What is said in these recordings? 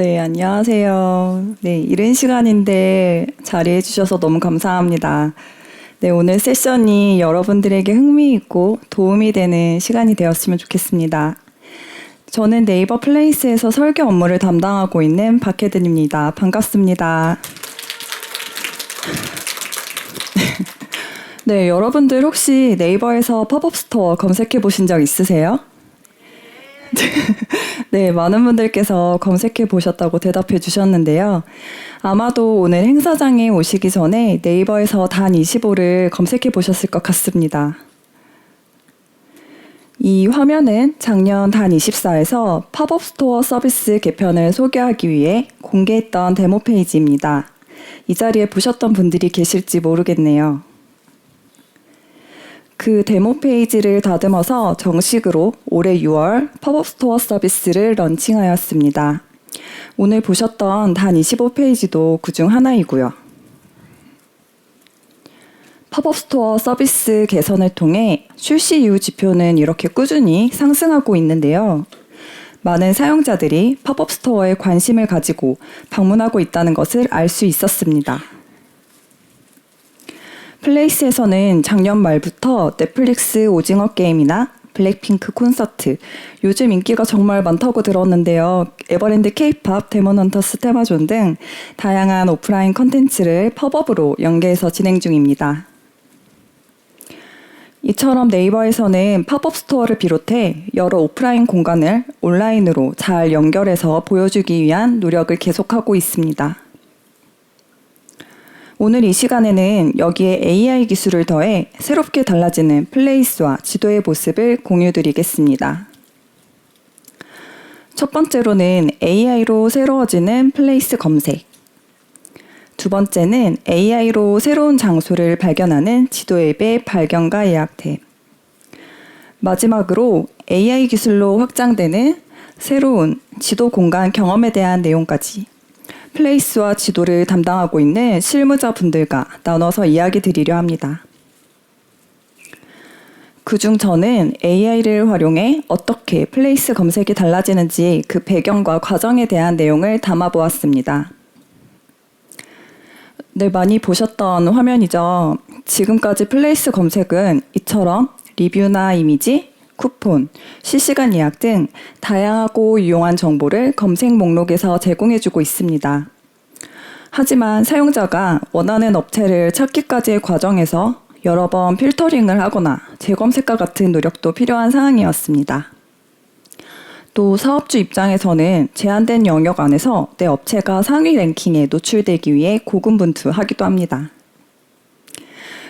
네, 안녕하세요. 네, 이른 시간인데 자리해 주셔서 너무 감사합니다. 네, 오늘 세션이 여러분들에게 흥미있고 도움이 되는 시간이 되었으면 좋겠습니다. 저는 네이버 플레이스에서 설계 업무를 담당하고 있는 박혜든입니다. 반갑습니다. 네, 여러분들 혹시 네이버에서 팝업 스토어 검색해 보신 적 있으세요? 네, 많은 분들께서 검색해 보셨다고 대답해 주셨는데요. 아마도 오늘 행사장에 오시기 전에 네이버에서 단25를 검색해 보셨을 것 같습니다. 이 화면은 작년 단24에서 팝업 스토어 서비스 개편을 소개하기 위해 공개했던 데모 페이지입니다. 이 자리에 보셨던 분들이 계실지 모르겠네요. 그 데모 페이지를 다듬어서 정식으로 올해 6월 팝업 스토어 서비스를 런칭하였습니다. 오늘 보셨던 단25 페이지도 그중 하나이고요. 팝업 스토어 서비스 개선을 통해 출시 이후 지표는 이렇게 꾸준히 상승하고 있는데요. 많은 사용자들이 팝업 스토어에 관심을 가지고 방문하고 있다는 것을 알 수 있었습니다. 플레이스에서는 작년 말부터 넷플릭스 오징어 게임이나 블랙핑크 콘서트, 요즘 인기가 정말 많다고 들었는데요. 에버랜드 K-팝, 데몬헌터스 테마존 등 다양한 오프라인 컨텐츠를 팝업으로 연계해서 진행 중입니다. 이처럼 네이버에서는 팝업 스토어를 비롯해 여러 오프라인 공간을 온라인으로 잘 연결해서 보여주기 위한 노력을 계속하고 있습니다. 오늘 이 시간에는 여기에 AI 기술을 더해 새롭게 달라지는 플레이스와 지도의 모습을 공유드리겠습니다. 첫 번째로는 AI로 새로워지는 플레이스 검색. 두 번째는 AI로 새로운 장소를 발견하는 지도 앱의 발견과 예약 탭. 마지막으로 AI 기술로 확장되는 새로운 지도 공간 경험에 대한 내용까지 플레이스와 지도를 담당하고 있는 실무자분들과 나눠서 이야기 드리려 합니다. 그중 저는 AI를 활용해 어떻게 플레이스 검색이 달라지는지 그 배경과 과정에 대한 내용을 담아보았습니다. 네, 많이 보셨던 화면이죠. 지금까지 플레이스 검색은 이처럼 리뷰나 이미지, 쿠폰, 실시간 예약 등 다양하고 유용한 정보를 검색 목록에서 제공해주고 있습니다. 하지만 사용자가 원하는 업체를 찾기까지의 과정에서 여러 번 필터링을 하거나 재검색과 같은 노력도 필요한 상황이었습니다. 또 사업주 입장에서는 제한된 영역 안에서 내 업체가 상위 랭킹에 노출되기 위해 고군분투하기도 합니다.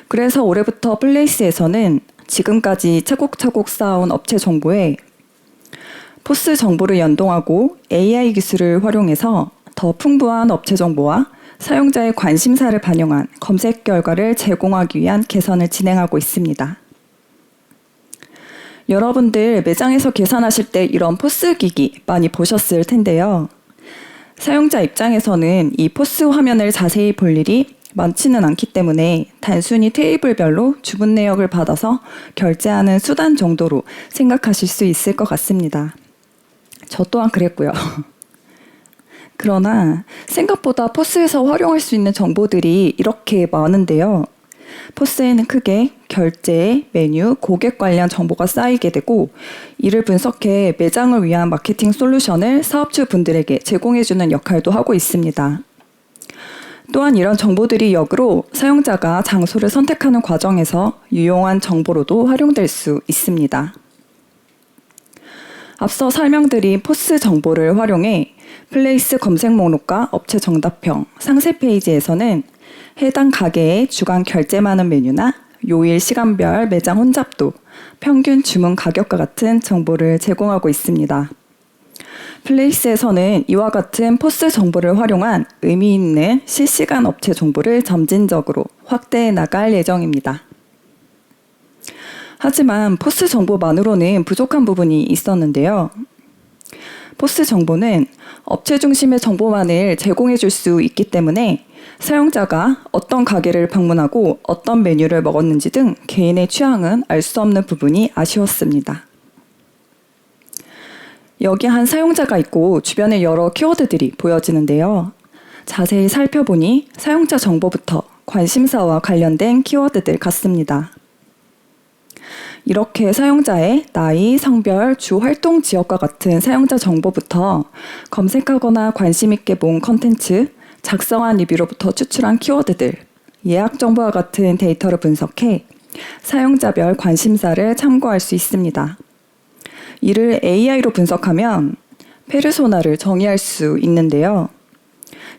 그래서 올해부터 플레이스에서는 지금까지 차곡차곡 쌓아온 업체 정보에 포스 정보를 연동하고 AI 기술을 활용해서 더 풍부한 업체 정보와 사용자의 관심사를 반영한 검색 결과를 제공하기 위한 개선을 진행하고 있습니다. 여러분들 매장에서 계산하실 때 이런 포스 기기 많이 보셨을 텐데요. 사용자 입장에서는 이 포스 화면을 자세히 볼 일이 많지는 않기 때문에 단순히 테이블별로 주문 내역을 받아서 결제하는 수단 정도로 생각하실 수 있을 것 같습니다. 저 또한 그랬고요. 그러나 생각보다 포스에서 활용할 수 있는 정보들이 이렇게 많은데요. 포스에는 크게 결제, 메뉴, 고객 관련 정보가 쌓이게 되고 이를 분석해 매장을 위한 마케팅 솔루션을 사업주 분들에게 제공해주는 역할도 하고 있습니다. 또한 이런 정보들이 역으로 사용자가 장소를 선택하는 과정에서 유용한 정보로도 활용될 수 있습니다. 앞서 설명드린 포스 정보를 활용해 플레이스 검색 목록과 업체 정답형, 상세 페이지에서는 해당 가게의 주간 결제 많은 메뉴나 요일 시간별 매장 혼잡도, 평균 주문 가격과 같은 정보를 제공하고 있습니다. 플레이스에서는 이와 같은 포스 정보를 활용한 의미 있는 실시간 업체 정보를 점진적으로 확대해 나갈 예정입니다. 하지만 포스 정보만으로는 부족한 부분이 있었는데요. 포스 정보는 업체 중심의 정보만을 제공해 줄 수 있기 때문에 사용자가 어떤 가게를 방문하고 어떤 메뉴를 먹었는지 등 개인의 취향은 알 수 없는 부분이 아쉬웠습니다. 여기 한 사용자가 있고 주변에 여러 키워드들이 보여지는데요. 자세히 살펴보니 사용자 정보부터 관심사와 관련된 키워드들 같습니다. 이렇게 사용자의 나이, 성별, 주 활동 지역과 같은 사용자 정보부터 검색하거나 관심 있게 본 컨텐츠, 작성한 리뷰로부터 추출한 키워드들, 예약 정보와 같은 데이터를 분석해 사용자별 관심사를 참고할 수 있습니다. 이를 AI로 분석하면 페르소나를 정의할 수 있는데요.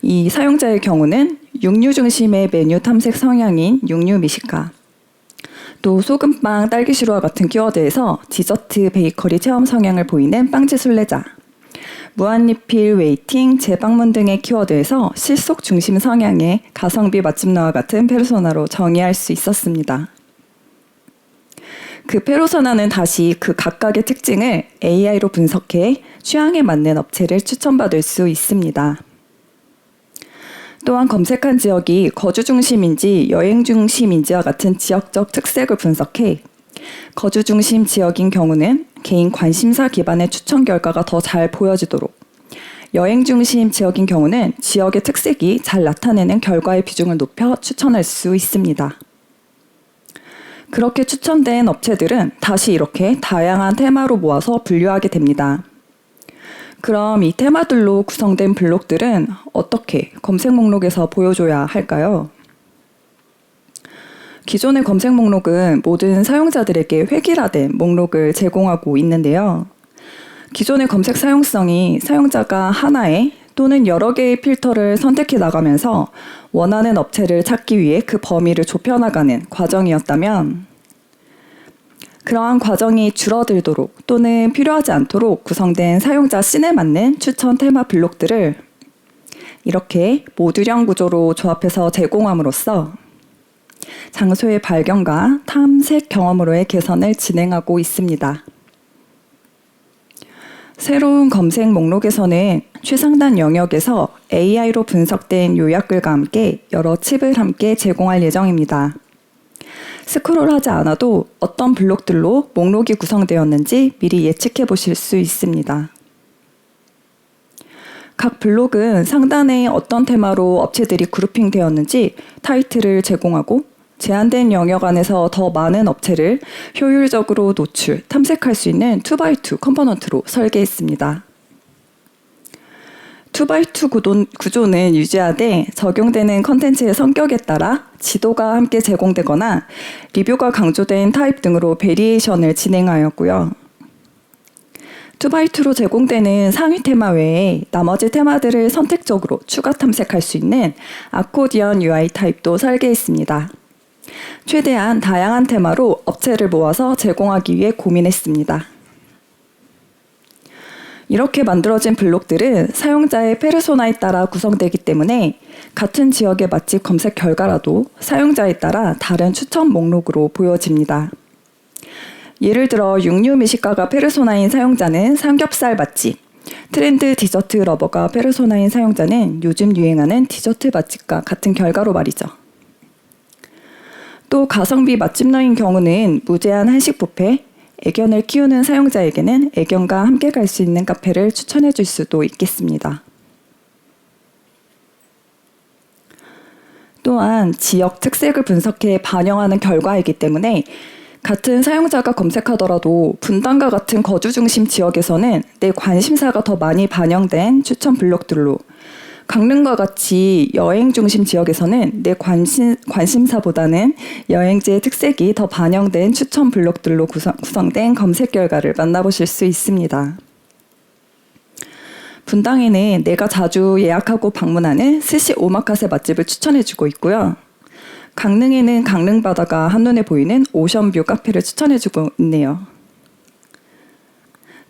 이 사용자의 경우는 육류 중심의 메뉴 탐색 성향인 육류 미식가, 또 소금빵, 딸기시루와 같은 키워드에서 디저트, 베이커리 체험 성향을 보이는 빵집 순례자, 무한리필, 웨이팅, 재방문 등의 키워드에서 실속 중심 성향의 가성비 맛집러와 같은 페르소나로 정의할 수 있었습니다. 그 페르소나는 다시 그 각각의 특징을 AI로 분석해 취향에 맞는 업체를 추천받을 수 있습니다. 또한 검색한 지역이 거주 중심인지 여행 중심인지와 같은 지역적 특색을 분석해 거주 중심 지역인 경우는 개인 관심사 기반의 추천 결과가 더 잘 보여지도록, 여행 중심 지역인 경우는 지역의 특색이 잘 나타내는 결과의 비중을 높여 추천할 수 있습니다. 그렇게 추천된 업체들은 다시 이렇게 다양한 테마로 모아서 분류하게 됩니다. 그럼 이 테마들로 구성된 블록들은 어떻게 검색 목록에서 보여줘야 할까요? 기존의 검색 목록은 모든 사용자들에게 획일화된 목록을 제공하고 있는데요. 기존의 검색 사용성이 사용자가 하나의 또는 여러 개의 필터를 선택해 나가면서 원하는 업체를 찾기 위해 그 범위를 좁혀나가는 과정이었다면, 그러한 과정이 줄어들도록 또는 필요하지 않도록 구성된 사용자 씬에 맞는 추천 테마 블록들을 이렇게 모듈형 구조로 조합해서 제공함으로써 장소의 발견과 탐색 경험으로의 개선을 진행하고 있습니다. 새로운 검색 목록에서는 최상단 영역에서 AI로 분석된 요약글과 함께 여러 칩을 함께 제공할 예정입니다. 스크롤하지 않아도 어떤 블록들로 목록이 구성되었는지 미리 예측해 보실 수 있습니다. 각 블록은 상단에 어떤 테마로 업체들이 그룹핑되었는지 타이틀을 제공하고 제한된 영역 안에서 더 많은 업체를 효율적으로 노출, 탐색할 수 있는 2x2 컴포넌트로 설계했습니다. 2x2 구조는 유지하되 적용되는 컨텐츠의 성격에 따라 지도가 함께 제공되거나 리뷰가 강조된 타입 등으로 베리에이션을 진행하였고요. 2x2로 제공되는 상위 테마 외에 나머지 테마들을 선택적으로 추가 탐색할 수 있는 아코디언 UI 타입도 설계했습니다. 최대한 다양한 테마로 업체를 모아서 제공하기 위해 고민했습니다. 이렇게 만들어진 블록들은 사용자의 페르소나에 따라 구성되기 때문에 같은 지역의 맛집 검색 결과라도 사용자에 따라 다른 추천 목록으로 보여집니다. 예를 들어 육류 미식가가 페르소나인 사용자는 삼겹살 맛집, 트렌드 디저트 러버가 페르소나인 사용자는 요즘 유행하는 디저트 맛집과 같은 결과로 말이죠. 또 가성비 맛집러인 경우는 무제한 한식 뷔페, 애견을 키우는 사용자에게는 애견과 함께 갈 수 있는 카페를 추천해 줄 수도 있겠습니다. 또한 지역 특색을 분석해 반영하는 결과이기 때문에 같은 사용자가 검색하더라도 분당과 같은 거주 중심 지역에서는 내 관심사가 더 많이 반영된 추천 블록들로, 강릉과 같이 여행 중심 지역에서는 내 관심사보다는 여행지의 특색이 더 반영된 추천 블록들로 구성된 검색 결과를 만나보실 수 있습니다. 분당에는 내가 자주 예약하고 방문하는 스시 오마카세 맛집을 추천해주고 있고요. 강릉에는 강릉 바다가 한눈에 보이는 오션뷰 카페를 추천해주고 있네요.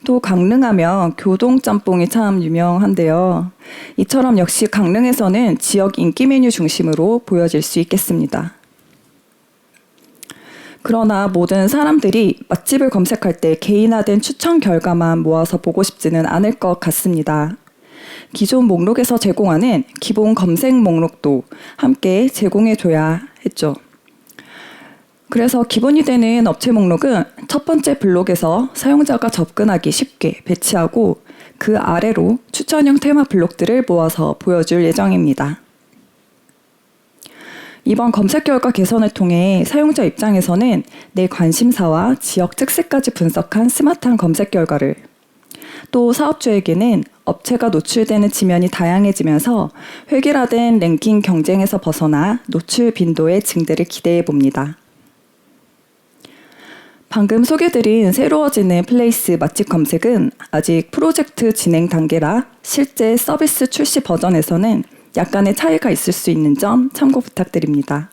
또 강릉하면 교동짬뽕이 참 유명한데요. 이처럼 역시 강릉에서는 지역 인기 메뉴 중심으로 보여질 수 있겠습니다. 그러나 모든 사람들이 맛집을 검색할 때 개인화된 추천 결과만 모아서 보고 싶지는 않을 것 같습니다. 기존 목록에서 제공하는 기본 검색 목록도 함께 제공해줘야 했죠. 그래서 기본이 되는 업체 목록은 첫 번째 블록에서 사용자가 접근하기 쉽게 배치하고 그 아래로 추천형 테마 블록들을 모아서 보여줄 예정입니다. 이번 검색 결과 개선을 통해 사용자 입장에서는 내 관심사와 지역 특색까지 분석한 스마트한 검색 결과를, 또 사업주에게는 업체가 노출되는 지면이 다양해지면서 획일화된 랭킹 경쟁에서 벗어나 노출 빈도의 증대를 기대해 봅니다. 방금 소개드린 새로워지는 플레이스 맛집 검색은 아직 프로젝트 진행 단계라 실제 서비스 출시 버전에서는 약간의 차이가 있을 수 있는 점 참고 부탁드립니다.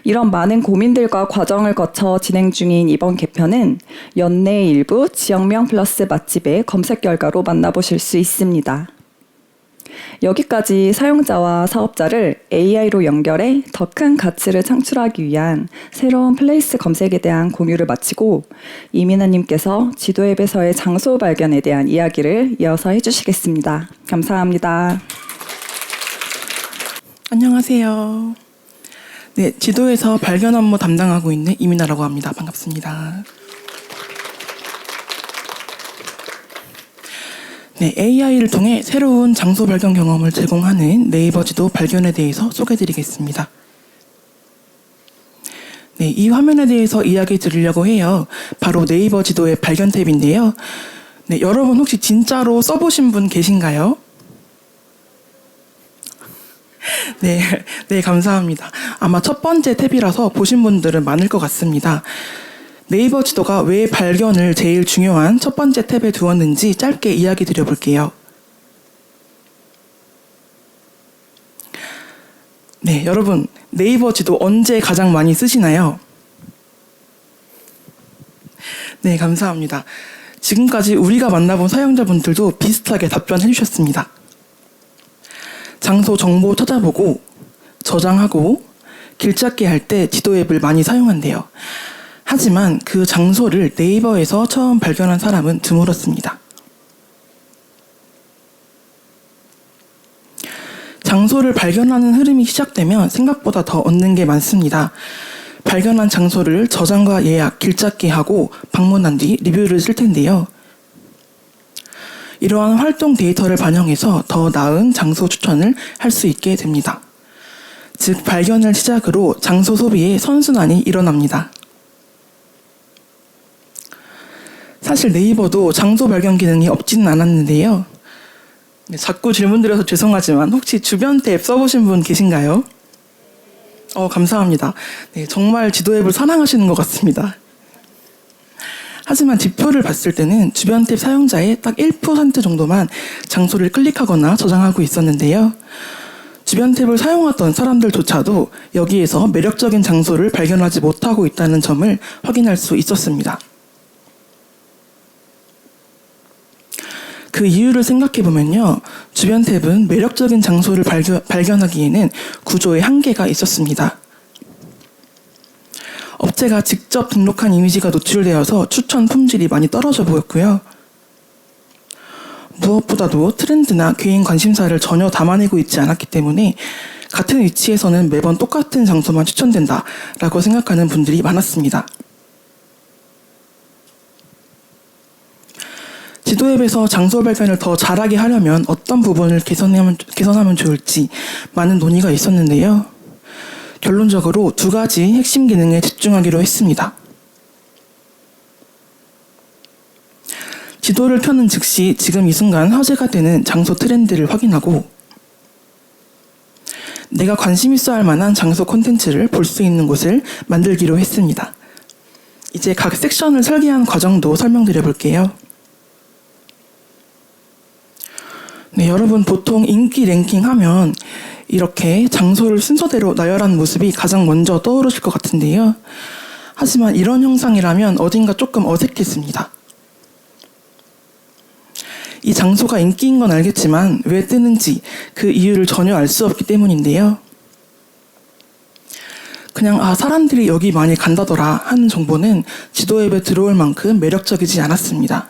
이런 많은 고민들과 과정을 거쳐 진행 중인 이번 개편은 연내 일부 지역명 플러스 맛집의 검색 결과로 만나보실 수 있습니다. 여기까지 사용자와 사업자를 AI로 연결해 더 큰 가치를 창출하기 위한 새로운 플레이스 검색에 대한 공유를 마치고 이민아님께서 지도 앱에서의 장소 발견에 대한 이야기를 이어서 해주시겠습니다. 감사합니다. 안녕하세요. 네, 지도에서 발견 업무 담당하고 있는 이민아라고 합니다. 반갑습니다. 네, AI를 통해 새로운 장소 발견 경험을 제공하는 네이버 지도 발견에 대해서 소개해드리겠습니다. 네, 이 화면에 대해서 이야기 드리려고 해요. 바로 네이버 지도의 발견 탭인데요. 네, 여러분 혹시 진짜로 써보신 분 계신가요? 네, 감사합니다. 아마 첫 번째 탭이라서 보신 분들은 많을 것 같습니다. 네이버 지도가 왜 발견을 제일 중요한 첫 번째 탭에 두었는지 짧게 이야기 드려볼게요. 네, 여러분 네이버 지도 언제 가장 많이 쓰시나요? 네, 감사합니다. 지금까지 우리가 만나본 사용자분들도 비슷하게 답변해 주셨습니다. 장소 정보 찾아보고 저장하고 길찾기 할 때 지도 앱을 많이 사용한대요. 하지만 그 장소를 네이버에서 처음 발견한 사람은 드물었습니다. 장소를 발견하는 흐름이 시작되면 생각보다 더 얻는 게 많습니다. 발견한 장소를 저장과 예약, 길찾기하고 방문한 뒤 리뷰를 쓸 텐데요. 이러한 활동 데이터를 반영해서 더 나은 장소 추천을 할 수 있게 됩니다. 즉, 발견을 시작으로 장소 소비의 선순환이 일어납니다. 사실 네이버도 장소 발견 기능이 없지는 않았는데요. 자꾸 질문드려서 죄송하지만 혹시 주변 탭 써보신 분 계신가요? 감사합니다. 네, 정말 지도 앱을 사랑하시는 것 같습니다. 하지만 지표를 봤을 때는 주변 탭 사용자의 딱 1% 정도만 장소를 클릭하거나 저장하고 있었는데요. 주변 탭을 사용하던 사람들조차도 여기에서 매력적인 장소를 발견하지 못하고 있다는 점을 확인할 수 있었습니다. 그 이유를 생각해보면요. 주변 탭은 매력적인 장소를 발견하기에는 구조의 한계가 있었습니다. 업체가 직접 등록한 이미지가 노출되어서 추천 품질이 많이 떨어져 보였고요. 무엇보다도 트렌드나 개인 관심사를 전혀 담아내고 있지 않았기 때문에 같은 위치에서는 매번 똑같은 장소만 추천된다라고 생각하는 분들이 많았습니다. 지도 앱에서 장소 발견을 더 잘하게 하려면 어떤 부분을 개선하면 좋을지 많은 논의가 있었는데요. 결론적으로 두 가지 핵심 기능에 집중하기로 했습니다. 지도를 켜는 즉시 지금 이 순간 화제가 되는 장소 트렌드를 확인하고 내가 관심 있어 할 만한 장소 콘텐츠를 볼 수 있는 곳을 만들기로 했습니다. 이제 각 섹션을 설계한 과정도 설명드려 볼게요. 네, 여러분 보통 인기 랭킹 하면 이렇게 장소를 순서대로 나열한 모습이 가장 먼저 떠오르실 것 같은데요. 하지만 이런 형상이라면 어딘가 조금 어색했습니다. 이 장소가 인기인 건 알겠지만 왜 뜨는지 그 이유를 전혀 알 수 없기 때문인데요. 그냥 사람들이 여기 많이 간다더라 하는 정보는 지도 앱에 들어올 만큼 매력적이지 않았습니다.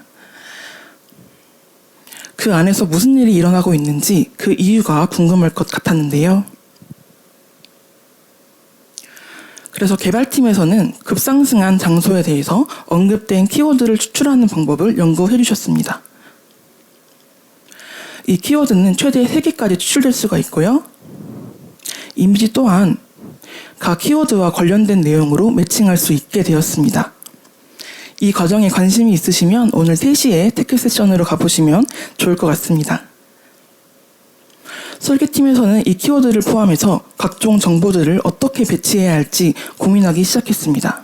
그 안에서 무슨 일이 일어나고 있는지 그 이유가 궁금할 것 같았는데요. 그래서 개발팀에서는 급상승한 장소에 대해서 언급된 키워드를 추출하는 방법을 연구해 주셨습니다. 이 키워드는 최대 3개까지 추출될 수가 있고요. 이미지 또한 각 키워드와 관련된 내용으로 매칭할 수 있게 되었습니다. 이 과정에 관심이 있으시면 오늘 3시에 테크 세션으로 가보시면 좋을 것 같습니다. 설계팀에서는 이 키워드를 포함해서 각종 정보들을 어떻게 배치해야 할지 고민하기 시작했습니다.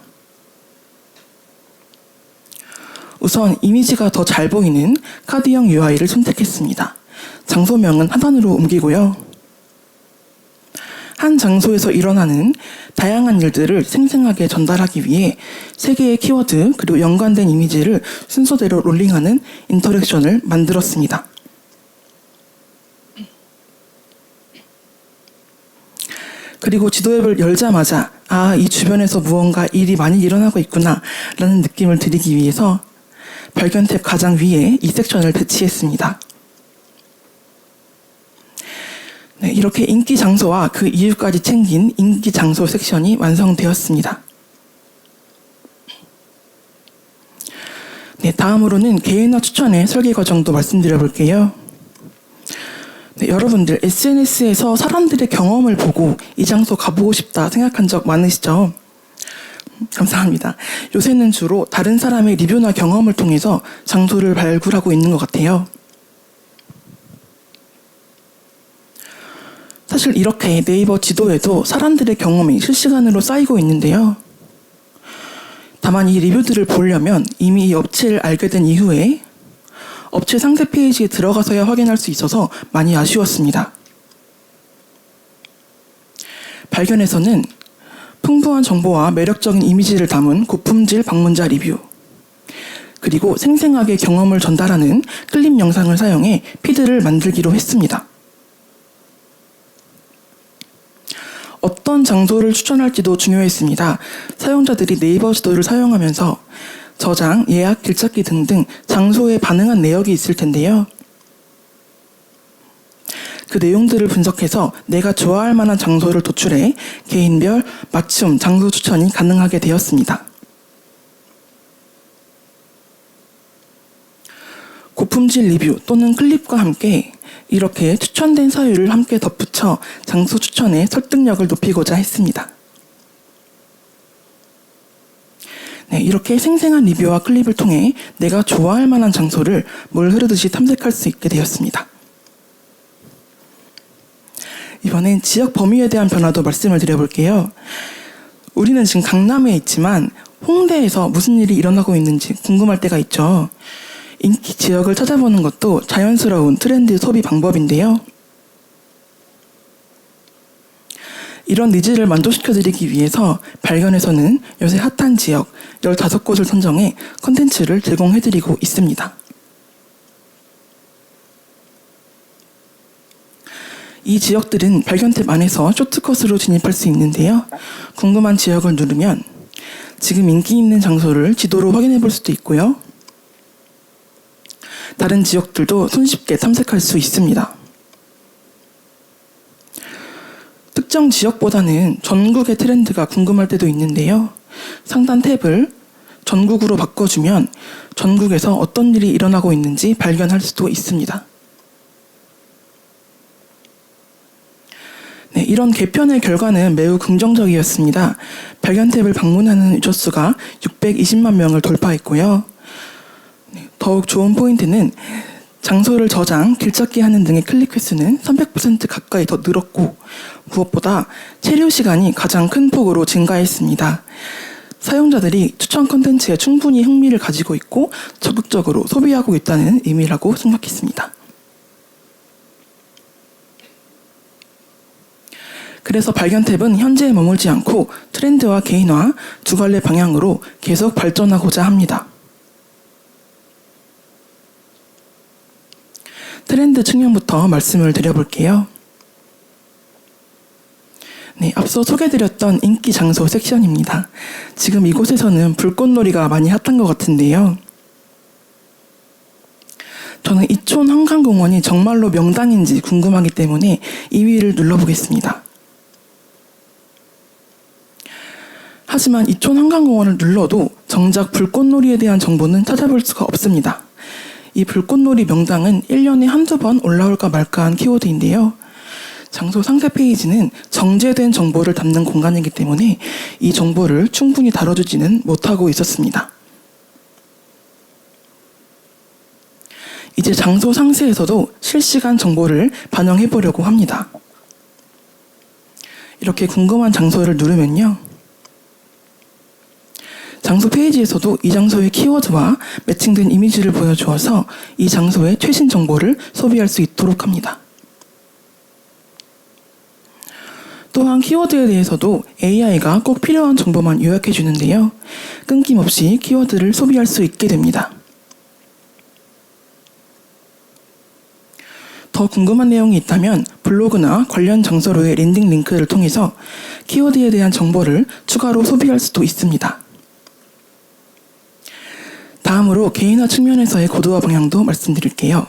우선 이미지가 더 잘 보이는 카드형 UI를 선택했습니다. 장소명은 하단으로 옮기고요. 한 장소에서 일어나는 다양한 일들을 생생하게 전달하기 위해 3개의 키워드 그리고 연관된 이미지를 순서대로 롤링하는 인터랙션을 만들었습니다. 그리고 지도 앱을 열자마자 이 주변에서 무언가 일이 많이 일어나고 있구나 라는 느낌을 드리기 위해서 발견 탭 가장 위에 이 섹션을 배치했습니다. 네, 이렇게 인기 장소와 그 이유까지 챙긴 인기 장소 섹션이 완성되었습니다. 네, 다음으로는 개인화 추천의 설계 과정도 말씀드려 볼게요. 네, 여러분들 SNS에서 사람들의 경험을 보고 이 장소 가보고 싶다 생각한 적 많으시죠? 감사합니다. 요새는 주로 다른 사람의 리뷰나 경험을 통해서 장소를 발굴하고 있는 것 같아요. 사실 이렇게 네이버 지도에도 사람들의 경험이 실시간으로 쌓이고 있는데요. 다만 이 리뷰들을 보려면 이미 이 업체를 알게 된 이후에 업체 상세 페이지에 들어가서야 확인할 수 있어서 많이 아쉬웠습니다. 발견에서는 풍부한 정보와 매력적인 이미지를 담은 고품질 방문자 리뷰, 그리고 생생하게 경험을 전달하는 클립 영상을 사용해 피드를 만들기로 했습니다. 어떤 장소를 추천할지도 중요했습니다. 사용자들이 네이버 지도를 사용하면서 저장, 예약, 길찾기 등등 장소에 반응한 내역이 있을 텐데요. 그 내용들을 분석해서 내가 좋아할 만한 장소를 도출해 개인별 맞춤 장소 추천이 가능하게 되었습니다. 고품질 리뷰 또는 클립과 함께 이렇게 추천된 사유를 함께 덧붙여 장소 추천의 설득력을 높이고자 했습니다. 네, 이렇게 생생한 리뷰와 클립을 통해 내가 좋아할 만한 장소를 물 흐르듯이 탐색할 수 있게 되었습니다. 이번엔 지역 범위에 대한 변화도 말씀을 드려볼게요. 우리는 지금 강남에 있지만 홍대에서 무슨 일이 일어나고 있는지 궁금할 때가 있죠. 인기 지역을 찾아보는 것도 자연스러운 트렌드 소비 방법인데요. 이런 니즈를 만족시켜드리기 위해서 발견에서는 요새 핫한 지역 15곳을 선정해 콘텐츠를 제공해드리고 있습니다. 이 지역들은 발견 탭 안에서 쇼트컷으로 진입할 수 있는데요. 궁금한 지역을 누르면 지금 인기 있는 장소를 지도로 확인해 볼 수도 있고요. 다른 지역들도 손쉽게 탐색할 수 있습니다. 특정 지역보다는 전국의 트렌드가 궁금할 때도 있는데요. 상단 탭을 전국으로 바꿔주면 전국에서 어떤 일이 일어나고 있는지 발견할 수도 있습니다. 네, 이런 개편의 결과는 매우 긍정적이었습니다. 발견 탭을 방문하는 유저수가 620만 명을 돌파했고요. 더욱 좋은 포인트는 장소를 저장, 길찾기 하는 등의 클릭 횟수는 300% 가까이 더 늘었고 무엇보다 체류 시간이 가장 큰 폭으로 증가했습니다. 사용자들이 추천 콘텐츠에 충분히 흥미를 가지고 있고 적극적으로 소비하고 있다는 의미라고 생각했습니다. 그래서 발견 탭은 현재에 머물지 않고 트렌드와 개인화 두 갈래 방향으로 계속 발전하고자 합니다. 트렌드 측면부터 말씀을 드려볼게요. 네, 앞서 소개드렸던 인기 장소 섹션입니다. 지금 이곳에서는 불꽃놀이가 많이 핫한 것 같은데요. 저는 이촌 한강공원이 정말로 명당인지 궁금하기 때문에 2위를 눌러보겠습니다. 하지만 이촌 한강공원을 눌러도 정작 불꽃놀이에 대한 정보는 찾아볼 수가 없습니다. 이 불꽃놀이 명당은 1년에 한두 번 올라올까 말까한 키워드인데요. 장소 상세 페이지는 정제된 정보를 담는 공간이기 때문에 이 정보를 충분히 다뤄주지는 못하고 있었습니다. 이제 장소 상세에서도 실시간 정보를 반영해 보려고 합니다. 이렇게 궁금한 장소를 누르면요. 장소 페이지에서도 이 장소의 키워드와 매칭된 이미지를 보여주어서 이 장소의 최신 정보를 소비할 수 있도록 합니다. 또한 키워드에 대해서도 AI가 꼭 필요한 정보만 요약해 주는데요. 끊김없이 키워드를 소비할 수 있게 됩니다. 더 궁금한 내용이 있다면 블로그나 관련 장소로의 랜딩 링크를 통해서 키워드에 대한 정보를 추가로 소비할 수도 있습니다. 다음으로 개인화 측면에서의 고도화 방향도 말씀드릴게요.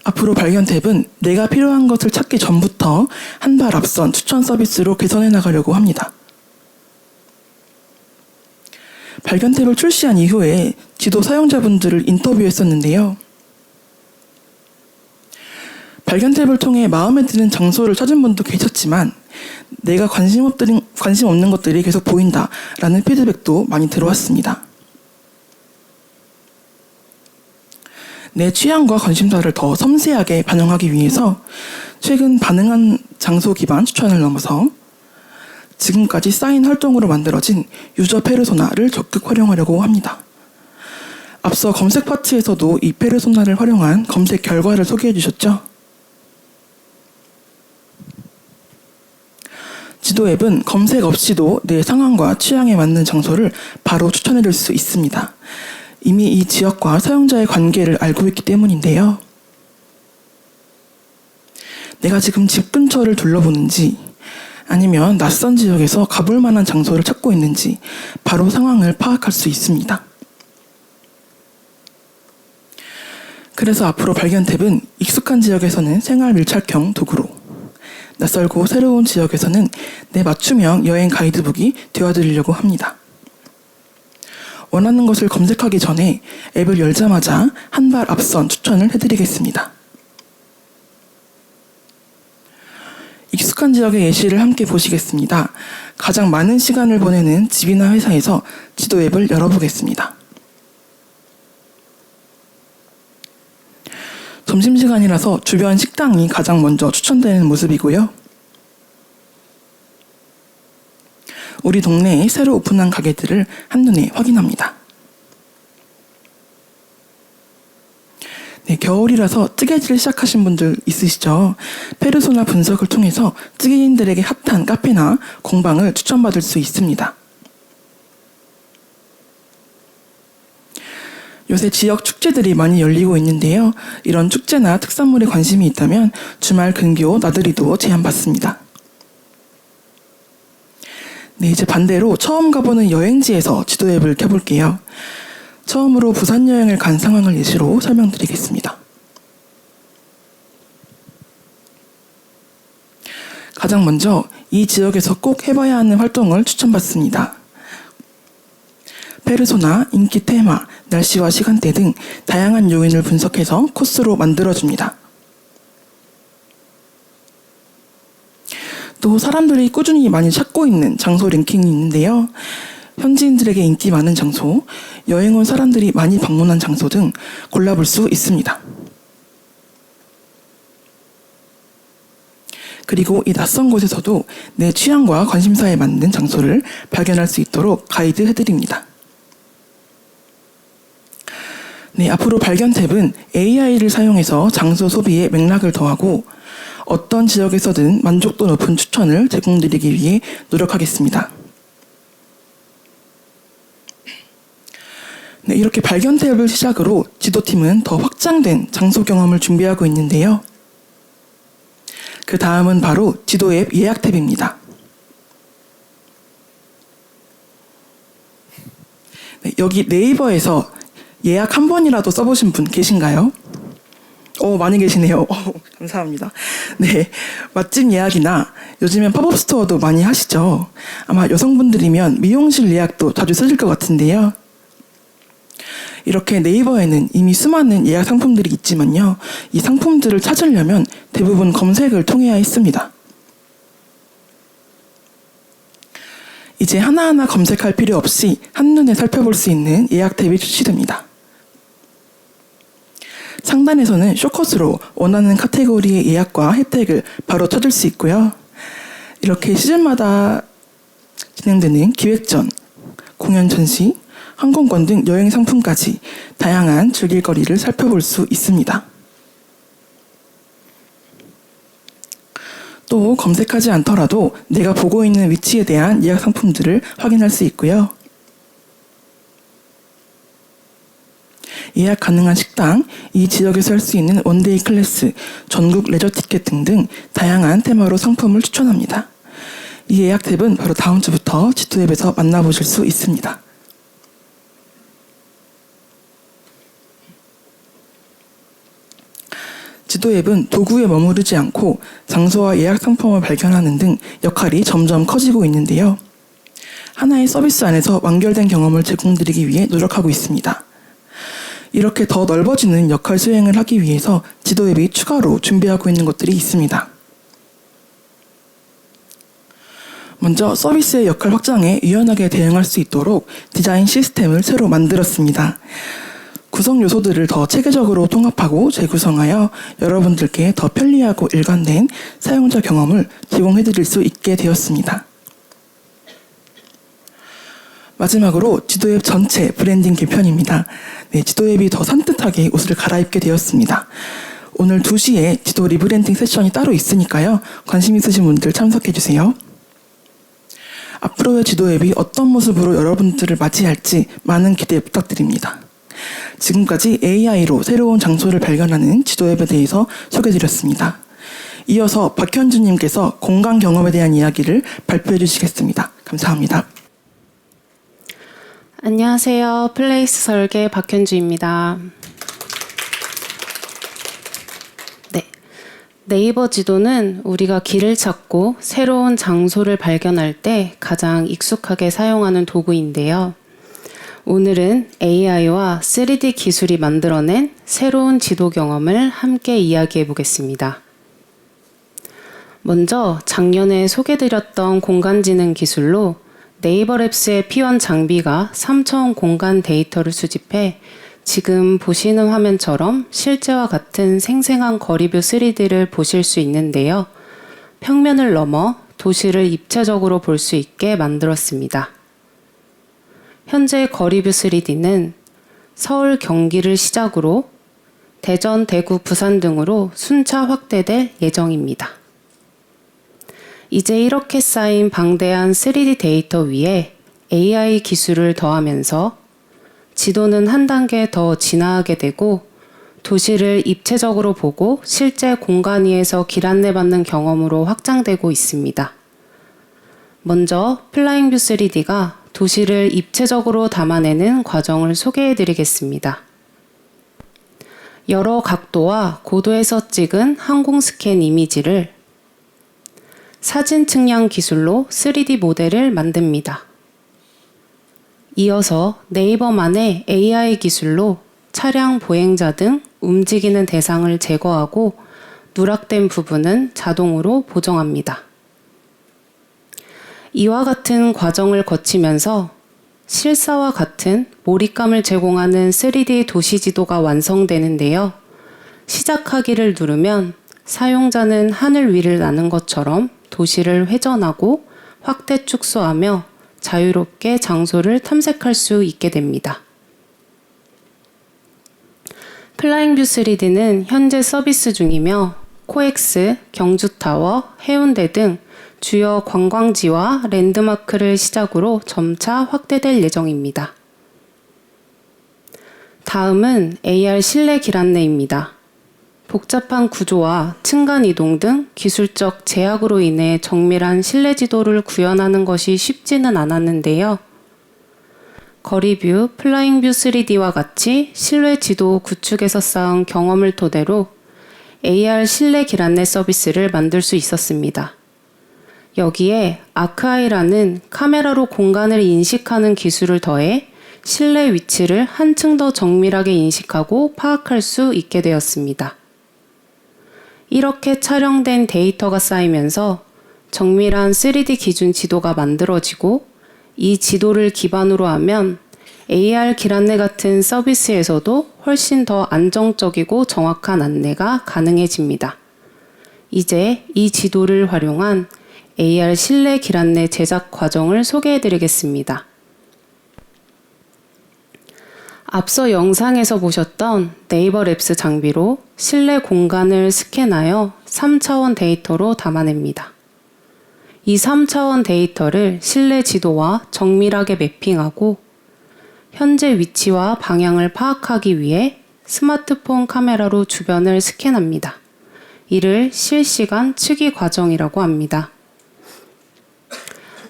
앞으로 발견 탭은 내가 필요한 것을 찾기 전부터 한 발 앞선 추천 서비스로 개선해 나가려고 합니다. 발견 탭을 출시한 이후에 지도 사용자분들을 인터뷰했었는데요. 발견 탭을 통해 마음에 드는 장소를 찾은 분도 계셨지만 내가 관심 없는 것들이 계속 보인다라는 피드백도 많이 들어왔습니다. 내 취향과 관심사를 더 섬세하게 반영하기 위해서 최근 반응한 장소 기반 추천을 넘어서 지금까지 쌓인 활동으로 만들어진 유저 페르소나를 적극 활용하려고 합니다. 앞서 검색 파트에서도 이 페르소나를 활용한 검색 결과를 소개해 주셨죠? 지도 앱은 검색 없이도 내 상황과 취향에 맞는 장소를 바로 추천해 줄 수 있습니다. 이미 이 지역과 사용자의 관계를 알고 있기 때문인데요. 내가 지금 집 근처를 둘러보는지 아니면 낯선 지역에서 가볼 만한 장소를 찾고 있는지 바로 상황을 파악할 수 있습니다. 그래서 앞으로 발견 탭은 익숙한 지역에서는 생활 밀착형 도구로, 낯설고 새로운 지역에서는 내 맞춤형 여행 가이드북이 되어드리려고 합니다. 원하는 것을 검색하기 전에 앱을 열자마자 한 발 앞선 추천을 해드리겠습니다. 익숙한 지역의 예시를 함께 보시겠습니다. 가장 많은 시간을 보내는 집이나 회사에서 지도 앱을 열어보겠습니다. 점심시간이라서 주변 식당이 가장 먼저 추천되는 모습이고요. 우리 동네에 새로 오픈한 가게들을 한눈에 확인합니다. 네, 겨울이라서 뜨개질 시작하신 분들 있으시죠? 페르소나 분석을 통해서 뜨개인들에게 핫한 카페나 공방을 추천받을 수 있습니다. 요새 지역 축제들이 많이 열리고 있는데요. 이런 축제나 특산물에 관심이 있다면 주말 근교 나들이도 제안받습니다. 네, 이제 반대로 처음 가보는 여행지에서 지도 앱을 켜볼게요. 처음으로 부산 여행을 간 상황을 예시로 설명드리겠습니다. 가장 먼저 이 지역에서 꼭 해봐야 하는 활동을 추천받습니다. 페르소나, 인기 테마, 날씨와 시간대 등 다양한 요인을 분석해서 코스로 만들어줍니다. 또 사람들이 꾸준히 많이 찾고 있는 장소 랭킹이 있는데요. 현지인들에게 인기 많은 장소, 여행 온 사람들이 많이 방문한 장소 등 골라볼 수 있습니다. 그리고 이 낯선 곳에서도 내 취향과 관심사에 맞는 장소를 발견할 수 있도록 가이드 해드립니다. 네, 앞으로 발견 탭은 AI를 사용해서 장소 소비에 맥락을 더하고 어떤 지역에서든 만족도 높은 추천을 제공드리기 위해 노력하겠습니다. 네, 이렇게 발견 탭을 시작으로 지도팀은 더 확장된 장소 경험을 준비하고 있는데요. 그 다음은 바로 지도 앱 예약 탭입니다. 네, 여기 네이버에서 예약 한 번이라도 써보신 분 계신가요? 많이 계시네요. 감사합니다. 네, 맛집 예약이나 요즘엔 팝업 스토어도 많이 하시죠. 아마 여성분들이면 미용실 예약도 자주 쓰실 것 같은데요. 이렇게 네이버에는 이미 수많은 예약 상품들이 있지만요. 이 상품들을 찾으려면 대부분 검색을 통해야 했습니다. 이제 하나하나 검색할 필요 없이 한눈에 살펴볼 수 있는 예약 탭이 출시됩니다. 상단에서는 쇼컷으로 원하는 카테고리의 예약과 혜택을 바로 찾을 수 있고요. 이렇게 시즌마다 진행되는 기획전, 공연 전시, 항공권 등 여행 상품까지 다양한 즐길거리를 살펴볼 수 있습니다. 또 검색하지 않더라도 내가 보고 있는 위치에 대한 예약 상품들을 확인할 수 있고요. 예약 가능한 식당, 이 지역에서 할 수 있는 원데이 클래스, 전국 레저 티켓 등등 다양한 테마로 상품을 추천합니다. 이 예약 탭은 바로 다음 주부터 지도 앱에서 만나보실 수 있습니다. 지도 앱은 도구에 머무르지 않고 장소와 예약 상품을 발견하는 등 역할이 점점 커지고 있는데요. 하나의 서비스 안에서 완결된 경험을 제공드리기 위해 노력하고 있습니다. 이렇게 더 넓어지는 역할 수행을 하기 위해서 지도 앱이 추가로 준비하고 있는 것들이 있습니다. 먼저 서비스의 역할 확장에 유연하게 대응할 수 있도록 디자인 시스템을 새로 만들었습니다. 구성 요소들을 더 체계적으로 통합하고 재구성하여 여러분들께 더 편리하고 일관된 사용자 경험을 제공해드릴 수 있게 되었습니다. 마지막으로 지도앱 전체 브랜딩 개편입니다. 지도앱이 더 산뜻하게 옷을 갈아입게 되었습니다. 오늘 2시에 지도 리브랜딩 세션이 따로 있으니까요. 관심 있으신 분들 참석해주세요. 앞으로의 지도앱이 어떤 모습으로 여러분들을 맞이할지 많은 기대 부탁드립니다. 지금까지 AI로 새로운 장소를 발견하는 지도앱에 대해서 소개해드렸습니다. 이어서 박현주님께서 공간 경험에 대한 이야기를 발표해 주시겠습니다. 감사합니다. 안녕하세요. 플레이스 설계 박현주입니다. 네이버 지도는 우리가 길을 찾고 새로운 장소를 발견할 때 가장 익숙하게 사용하는 도구인데요. 오늘은 AI와 3D 기술이 만들어낸 새로운 지도 경험을 함께 이야기해 보겠습니다. 먼저 작년에 소개드렸던 공간지능 기술로 네이버랩스의 P1 장비가 3차원 공간 데이터를 수집해 지금 보시는 화면처럼 실제와 같은 생생한 거리뷰 3D를 보실 수 있는데요. 평면을 넘어 도시를 입체적으로 볼 수 있게 만들었습니다. 현재 거리뷰 3D는 서울, 경기를 시작으로 대전, 대구, 부산 등으로 순차 확대될 예정입니다. 이제 이렇게 쌓인 방대한 3D 데이터 위에 AI 기술을 더하면서 지도는 한 단계 더 진화하게 되고 도시를 입체적으로 보고 실제 공간 위에서 길 안내받는 경험으로 확장되고 있습니다. 먼저 플라잉뷰 3D가 도시를 입체적으로 담아내는 과정을 소개해드리겠습니다. 여러 각도와 고도에서 찍은 항공 스캔 이미지를 사진 측량 기술로 3D 모델을 만듭니다. 이어서 네이버만의 AI 기술로 차량, 보행자 등 움직이는 대상을 제거하고 누락된 부분은 자동으로 보정합니다. 이와 같은 과정을 거치면서 실사와 같은 몰입감을 제공하는 3D 도시 지도가 완성되는데요. 시작하기를 누르면 사용자는 하늘 위를 나는 것처럼 도시를 회전하고 확대 축소하며 자유롭게 장소를 탐색할 수 있게 됩니다. 플라잉뷰 3D는 현재 서비스 중이며 코엑스, 경주타워, 해운대 등 주요 관광지와 랜드마크를 시작으로 점차 확대될 예정입니다. 다음은 AR 실내 길 안내입니다. 복잡한 구조와 층간 이동 등 기술적 제약으로 인해 정밀한 실내 지도를 구현하는 것이 쉽지는 않았는데요. 거리뷰, 플라잉뷰 3D와 같이 실외 지도 구축에서 쌓은 경험을 토대로 AR 실내 길 안내 서비스를 만들 수 있었습니다. 여기에 아크아이라는 카메라로 공간을 인식하는 기술을 더해 실내 위치를 한층 더 정밀하게 인식하고 파악할 수 있게 되었습니다. 이렇게 촬영된 데이터가 쌓이면서 정밀한 3D 기준 지도가 만들어지고 이 지도를 기반으로 하면 AR 길 안내 같은 서비스에서도 훨씬 더 안정적이고 정확한 안내가 가능해집니다. 이제 이 지도를 활용한 AR 실내 길 안내 제작 과정을 소개해 드리겠습니다. 앞서 영상에서 보셨던 네이버 랩스 장비로 실내 공간을 스캔하여 3차원 데이터로 담아냅니다. 이 3차원 데이터를 실내 지도와 정밀하게 매핑하고 현재 위치와 방향을 파악하기 위해 스마트폰 카메라로 주변을 스캔합니다. 이를 실시간 측이 과정이라고 합니다.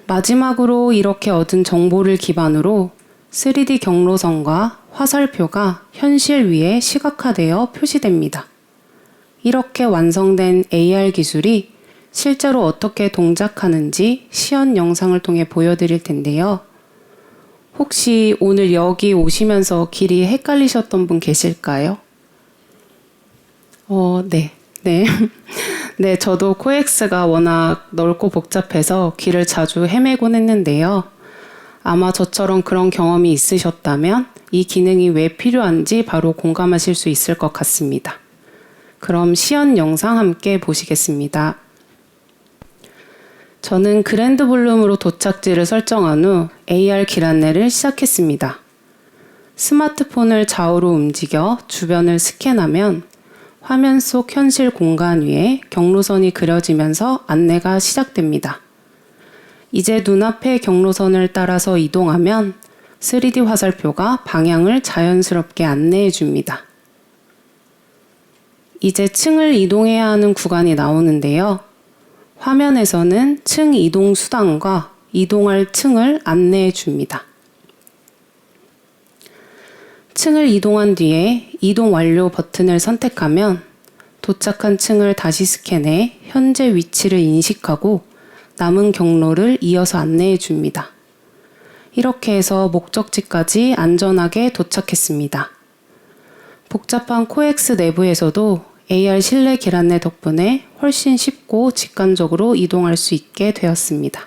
마지막으로 이렇게 얻은 정보를 기반으로 3D 경로선과 화살표가 현실 위에 시각화되어 표시됩니다. 이렇게 완성된 AR 기술이 실제로 어떻게 동작하는지 시연 영상을 통해 보여드릴 텐데요. 혹시 오늘 여기 오시면서 길이 헷갈리셨던 분 계실까요? 네. 네, 저도 코엑스가 워낙 넓고 복잡해서 길을 자주 헤매곤 했는데요. 아마 저처럼 그런 경험이 있으셨다면 이 기능이 왜 필요한지 바로 공감하실 수 있을 것 같습니다. 그럼 시연 영상 함께 보시겠습니다. 저는 그랜드 볼룸으로 도착지를 설정한 후 AR 길 안내를 시작했습니다. 스마트폰을 좌우로 움직여 주변을 스캔하면 화면 속 현실 공간 위에 경로선이 그려지면서 안내가 시작됩니다. 이제 눈앞의 경로선을 따라서 이동하면 3D 화살표가 방향을 자연스럽게 안내해 줍니다. 이제 층을 이동해야 하는 구간이 나오는데요. 화면에서는 층 이동 수단과 이동할 층을 안내해 줍니다. 층을 이동한 뒤에 이동 완료 버튼을 선택하면 도착한 층을 다시 스캔해 현재 위치를 인식하고 남은 경로를 이어서 안내해 줍니다. 이렇게 해서 목적지까지 안전하게 도착했습니다. 복잡한 코엑스 내부에서도 AR 실내 길 안내 덕분에 훨씬 쉽고 직관적으로 이동할 수 있게 되었습니다.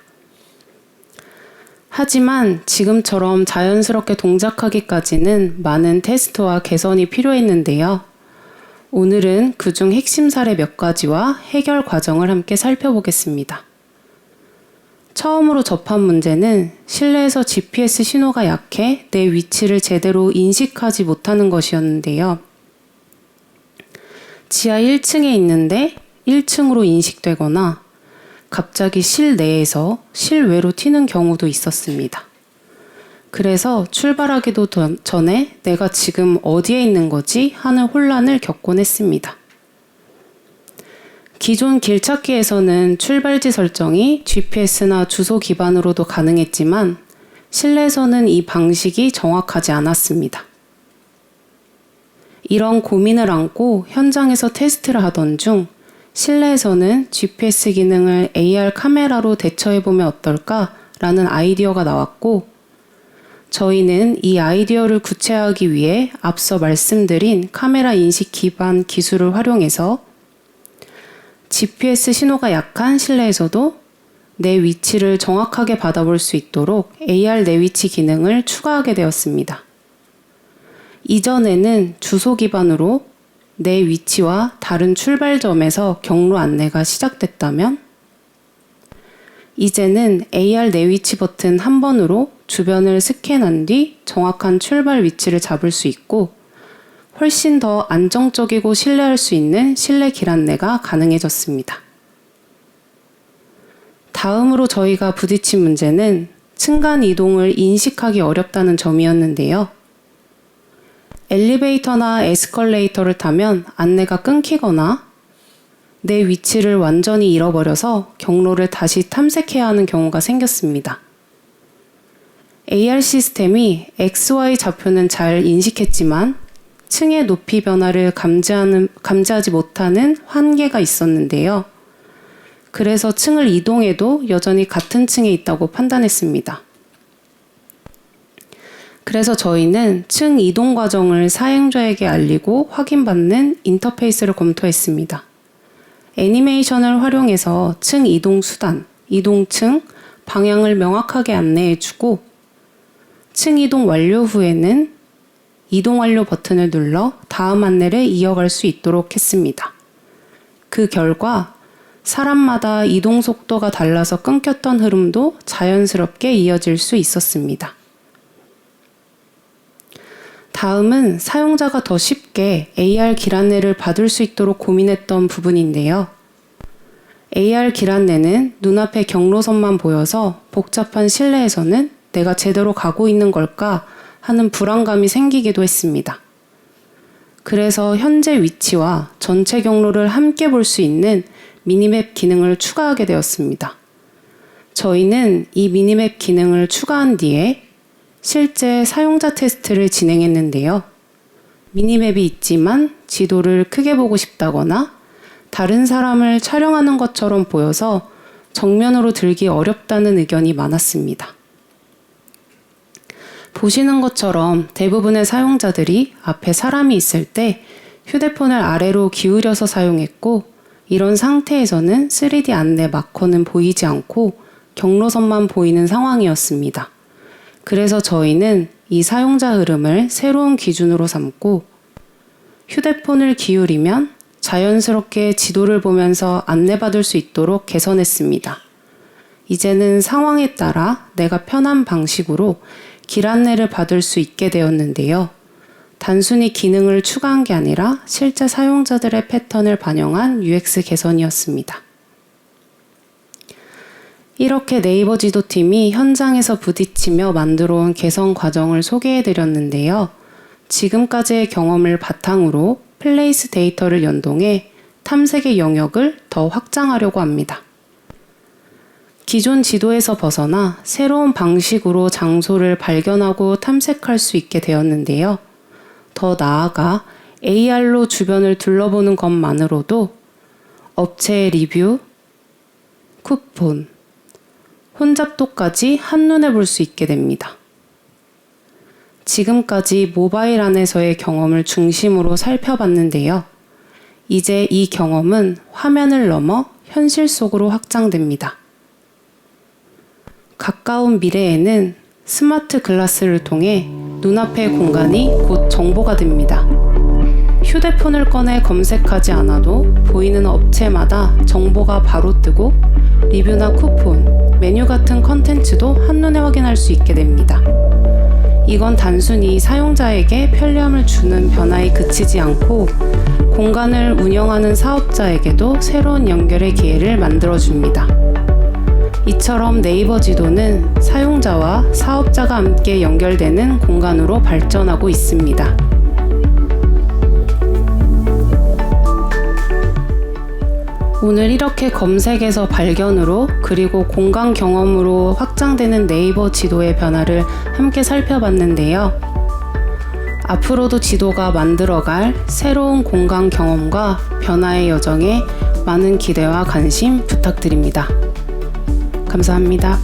하지만 지금처럼 자연스럽게 동작하기까지는 많은 테스트와 개선이 필요했는데요. 오늘은 그중 핵심 사례 몇 가지와 해결 과정을 함께 살펴보겠습니다. 처음으로 접한 문제는 실내에서 GPS 신호가 약해 내 위치를 제대로 인식하지 못하는 것이었는데요. 지하 1층에 있는데 1층으로 인식되거나 갑자기 실내에서 실외로 튀는 경우도 있었습니다. 그래서 출발하기도 전에 내가 지금 어디에 있는 거지 하는 혼란을 겪곤 했습니다. 기존 길찾기에서는 출발지 설정이 GPS나 주소 기반으로도 가능했지만 실내에서는 이 방식이 정확하지 않았습니다. 이런 고민을 안고 현장에서 테스트를 하던 중 실내에서는 GPS 기능을 AR 카메라로 대처해보면 어떨까라는 아이디어가 나왔고 저희는 이 아이디어를 구체화하기 위해 앞서 말씀드린 카메라 인식 기반 기술을 활용해서 GPS 신호가 약한 실내에서도 내 위치를 정확하게 받아볼 수 있도록 AR 내 위치 기능을 추가하게 되었습니다. 이전에는 주소 기반으로 내 위치와 다른 출발점에서 경로 안내가 시작됐다면 이제는 AR 내 위치 버튼 한 번으로 주변을 스캔한 뒤 정확한 출발 위치를 잡을 수 있고 훨씬 더 안정적이고 신뢰할 수 있는 실내 길 안내가 가능해졌습니다. 다음으로 저희가 부딪힌 문제는 층간 이동을 인식하기 어렵다는 점이었는데요. 엘리베이터나 에스컬레이터를 타면 안내가 끊기거나 내 위치를 완전히 잃어버려서 경로를 다시 탐색해야 하는 경우가 생겼습니다. AR 시스템이 XY 좌표는 잘 인식했지만 층의 높이 변화를 감지하지 못하는 한계가 있었는데요. 그래서 층을 이동해도 여전히 같은 층에 있다고 판단했습니다. 그래서 저희는 층 이동 과정을 사용자에게 알리고 확인받는 인터페이스를 검토했습니다. 애니메이션을 활용해서 층 이동 수단, 이동층, 방향을 명확하게 안내해주고 층 이동 완료 후에는 이동 완료 버튼을 눌러 다음 안내를 이어갈 수 있도록 했습니다. 그 결과 사람마다 이동 속도가 달라서 끊겼던 흐름도 자연스럽게 이어질 수 있었습니다. 다음은 사용자가 더 쉽게 AR 길 안내를 받을 수 있도록 고민했던 부분인데요. AR 길 안내는 눈앞에 경로선만 보여서 복잡한 실내에서는 내가 제대로 가고 있는 걸까 하는 불안감이 생기기도 했습니다. 그래서 현재 위치와 전체 경로를 함께 볼 수 있는 미니맵 기능을 추가하게 되었습니다. 저희는 이 미니맵 기능을 추가한 뒤에 실제 사용자 테스트를 진행했는데요. 미니맵이 있지만 지도를 크게 보고 싶다거나 다른 사람을 촬영하는 것처럼 보여서 정면으로 들기 어렵다는 의견이 많았습니다. 보시는 것처럼 대부분의 사용자들이 앞에 사람이 있을 때 휴대폰을 아래로 기울여서 사용했고, 이런 상태에서는 3D 안내 마커는 보이지 않고 경로선만 보이는 상황이었습니다. 그래서 저희는 이 사용자 흐름을 새로운 기준으로 삼고 휴대폰을 기울이면 자연스럽게 지도를 보면서 안내받을 수 있도록 개선했습니다. 이제는 상황에 따라 내가 편한 방식으로 길 안내를 받을 수 있게 되었는데요. 단순히 기능을 추가한 게 아니라 실제 사용자들의 패턴을 반영한 UX 개선이었습니다. 이렇게 네이버 지도팀이 현장에서 부딪히며 만들어온 개선 과정을 소개해드렸는데요. 지금까지의 경험을 바탕으로 플레이스 데이터를 연동해 탐색의 영역을 더 확장하려고 합니다. 기존 지도에서 벗어나 새로운 방식으로 장소를 발견하고 탐색할 수 있게 되었는데요. 더 나아가 AR로 주변을 둘러보는 것만으로도 업체의 리뷰, 쿠폰, 혼잡도까지 한눈에 볼 수 있게 됩니다. 지금까지 모바일 안에서의 경험을 중심으로 살펴봤는데요. 이제 이 경험은 화면을 넘어 현실 속으로 확장됩니다. 가까운 미래에는 스마트 글라스를 통해 눈앞의 공간이 곧 정보가 됩니다. 휴대폰을 꺼내 검색하지 않아도 보이는 업체마다 정보가 바로 뜨고 리뷰나 쿠폰, 메뉴 같은 컨텐츠도 한눈에 확인할 수 있게 됩니다. 이건 단순히 사용자에게 편리함을 주는 변화에 그치지 않고 공간을 운영하는 사업자에게도 새로운 연결의 기회를 만들어줍니다. 이처럼 네이버 지도는 사용자와 사업자가 함께 연결되는 공간으로 발전하고 있습니다. 오늘 이렇게 검색에서 발견으로 그리고 공간 경험으로 확장되는 네이버 지도의 변화를 함께 살펴봤는데요. 앞으로도 지도가 만들어갈 새로운 공간 경험과 변화의 여정에 많은 기대와 관심 부탁드립니다. 감사합니다.